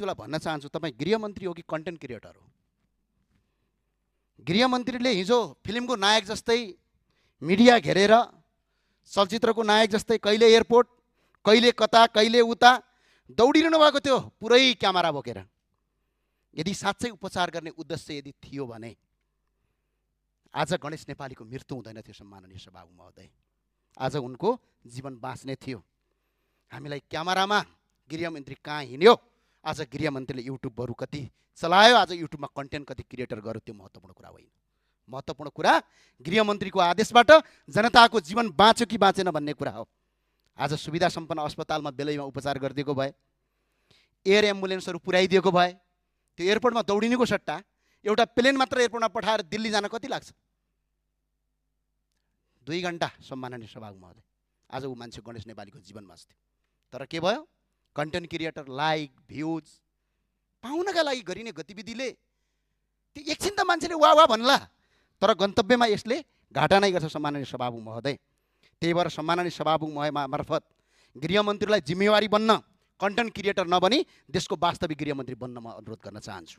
गृहमन्त्रीलाई भन्न चाहन्छु, तपाईँ गृहमन्त्री हो कि कन्टेन्ट क्रिएटर हो? गृहमन्त्रीले हिजो फिल्मको नायक जस्तै मिडिया घेरेर, चलचित्रको नायक जस्तै कहिले एयरपोर्ट, कहिले कता, कहिले उता दौडिरहनु भएको थियो पुरै क्यामेरा बोकेर। यदि साँच्चै उपचार गर्ने उद्देश्य यदि थियो भने आज गणेश नेपालीको मृत्यु हुँदैन थियो सम्माननीय सभामुख महोदय। आज उनको जीवन बाँच्ने थियो। हामीलाई क्यामेरामा गृहमन्त्री कहाँ हिँड्यो, आज गृहमन्त्रीले युट्युबहरू कति चलायो, आज युट्युबमा कन्टेन्ट कति क्रिएटर गर्यो, त्यो महत्त्वपूर्ण कुरा होइन। महत्त्वपूर्ण कुरा गृहमन्त्रीको आदेशबाट जनताको जीवन बाँच्यो कि बाँचेन भन्ने कुरा हो। आज सुविधा सम्पन्न अस्पतालमा बेलैमा उपचार गरिदिएको भए, एयर एम्बुलेन्सहरू पुर्याइदिएको भए, त्यो एयरपोर्टमा दौडिनुको सट्टा एउटा प्लेन मात्र एयरपोर्टमा पठाएर दिल्ली जान कति लाग्छ? 2 घण्टा सम्माननीय सभामुख महोदय। आज ऊ मान्छे गणेश नेपालीको जीवन बाँच्थ्यो। तर के भयो? कन्टेन्ट क्रिएटर लाइक भ्युज पाउनका लागि गरिने गतिविधिले त्यो एकछिन त मान्छेले वाह वाह भन्ला, तर गन्तव्यमा यसले घाटा नै गर्छ सम्माननीय सभामुख महोदय। त्यही भएर सम्माननीय सभामुख महोदय मार्फत गृहमन्त्रीलाई जिम्मेवारी बन्न कन्टेन्ट क्रिएटर नबनी देशको वास्तविक गृहमन्त्री बन्न म अनुरोध गर्न चाहन्छु।